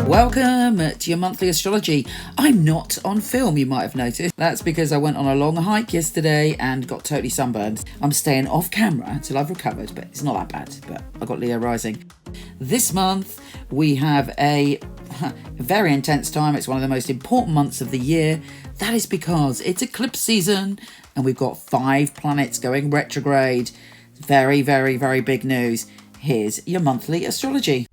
Welcome to your monthly astrology. I'm not on film, you might have noticed. That's because I went on a long hike yesterday and got totally sunburned. I'm staying off camera until I've recovered, but it's not that bad. But I got Leo rising. This month we have a very intense time. It's one of the most important months of the year. That is because it's eclipse season and we've got 5 planets going retrograde. Very, very, very big news. Here's your monthly astrology.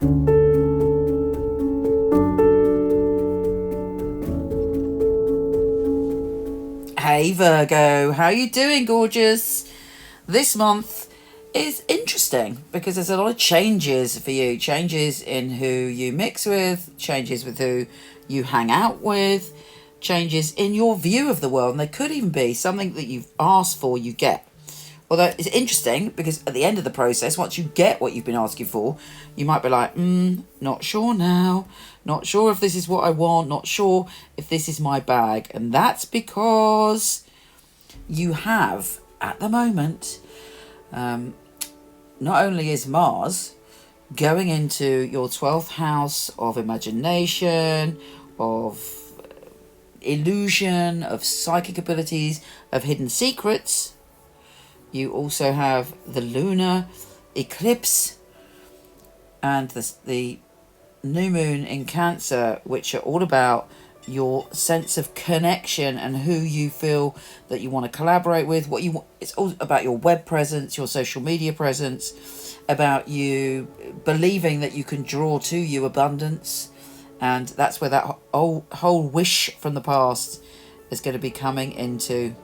Hey Virgo, how you doing, gorgeous? This month is interesting because there's a lot of changes for you. Changes in who you mix with, changes with who you hang out with, changes in your view of the world. And there could even be something that you've asked for, you get. Although it's interesting because at the end of the process, once you get what you've been asking for, you might be like, not sure now. Not sure if this is what I want. Not sure if this is my bag. And that's because you have, at the moment, not only is Mars going into your 12th house of imagination, of illusion, of psychic abilities, of hidden secrets, you also have the lunar eclipse and the new moon in Cancer, which are all about your sense of connection and who you feel that you want to collaborate with. It's all about your web presence, your social media presence, about you believing that you can draw to you abundance, and that's where that whole wish from the past is going to be coming into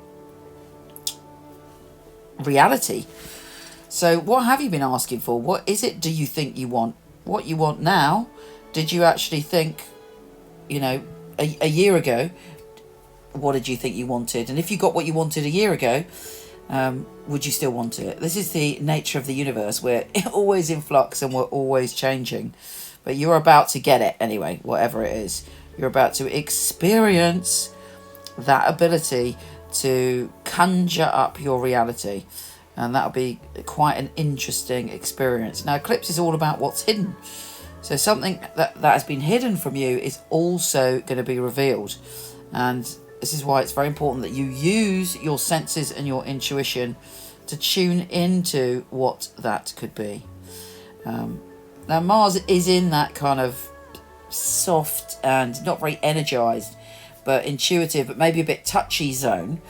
reality. So what have you been asking for? What is it do you think you want? What you want now? Did you actually think, a year ago, what did you think you wanted? And if you got what you wanted a year ago, would you still want it? This is the nature of the universe. We're always in flux and we're always changing. But you're about to get it anyway, whatever it is. You're about to experience that ability to conjure up your reality, and that'll be quite an interesting experience. Now, eclipse is all about what's hidden, so something that has been hidden from you is also going to be revealed, and this is why it's very important that you use your senses and your intuition to tune into what that could be. Now, Mars is in that kind of soft and not very energized but intuitive, but maybe a bit touchy zone.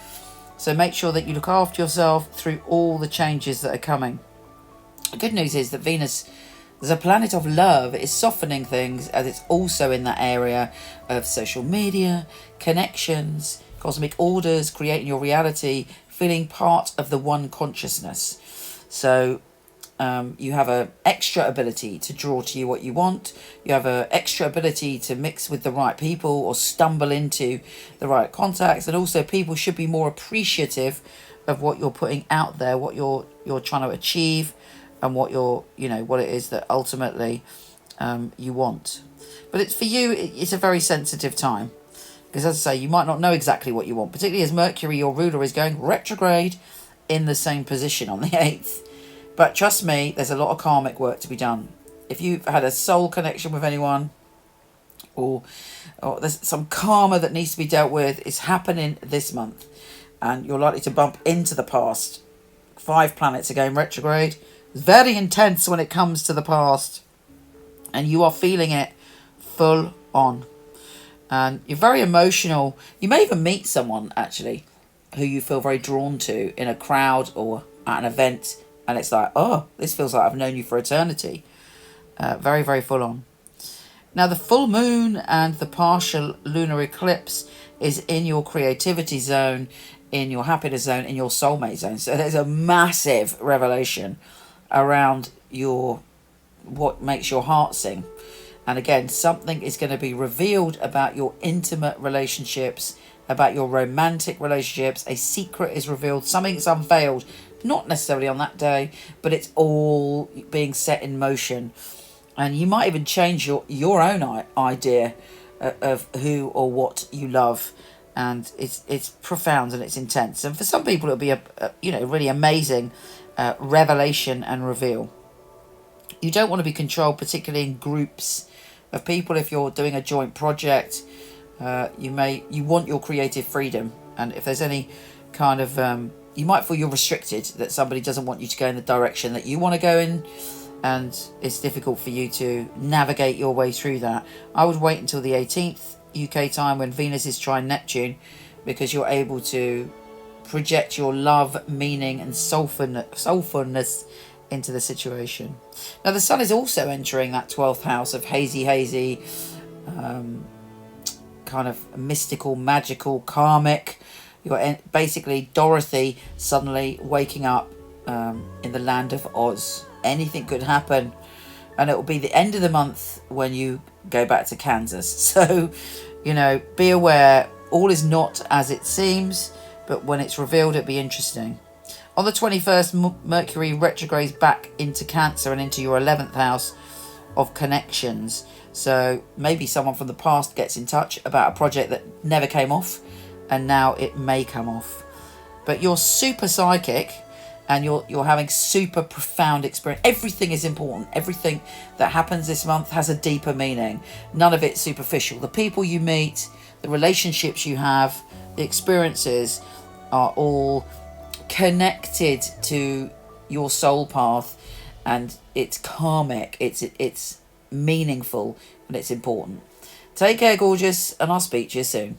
So make sure that you look after yourself through all the changes that are coming. The good news is that Venus, as a planet of love, is softening things, as it's also in that area of social media, connections, cosmic orders, creating your reality, feeling part of the one consciousness. So you have an extra ability to draw to you what you want. You have an extra ability to mix with the right people or stumble into the right contacts. And also people should be more appreciative of what you're putting out there, what you're trying to achieve, and what what it is that ultimately you want. But it's for you, it's a very sensitive time. Because as I say, you might not know exactly what you want, particularly as Mercury, your ruler, is going retrograde in the same position on the 8th. But trust me, there's a lot of karmic work to be done. If you've had a soul connection with anyone, or there's some karma that needs to be dealt with, it's happening this month. And you're likely to bump into the past. 5 planets are going retrograde. It's very intense when it comes to the past. And you are feeling it full on. And you're very emotional. You may even meet someone, actually, who you feel very drawn to in a crowd or at an event. And it's like, oh, this feels like I've known you for eternity. Very, very full on. Now, the full moon and the partial lunar eclipse is in your creativity zone, in your happiness zone, in your soulmate zone. So there's a massive revelation around what makes your heart sing. And again, something is going to be revealed about your intimate relationships, about your romantic relationships. A secret is revealed. Something is unveiled. Not necessarily on that day, but it's all being set in motion. And you might even change your own idea of who or what you love. And it's profound and it's intense. And for some people, it'll be a really amazing revelation and reveal. You don't want to be controlled, particularly in groups of people. If you're doing a joint project, you want your creative freedom, and if there's any kind of you might feel you're restricted, that somebody doesn't want you to go in the direction that you want to go in, and it's difficult for you to navigate your way through that. I would wait until the 18th UK time, when Venus is trine Neptune, because you're able to project your love, meaning and soulfulness into the situation. Now the sun is also entering that 12th house of hazy, kind of mystical, magical, karmic. You've got basically Dorothy suddenly waking up in the land of Oz. Anything could happen, and it will be the end of the month when you go back to Kansas. So, be aware, all is not as it seems, but when it's revealed, it'll be interesting. On the 21st, Mercury retrogrades back into Cancer and into your 11th house of connections. So maybe someone from the past gets in touch about a project that never came off, and now it may come off. But you're super psychic, and you're having super profound experience. Everything is important. Everything that happens this month has a deeper meaning. None of it's superficial. The people you meet, the relationships you have, the experiences are all connected to your soul path, and it's karmic, it's meaningful, and it's important. Take care, gorgeous, and I'll speak to you soon.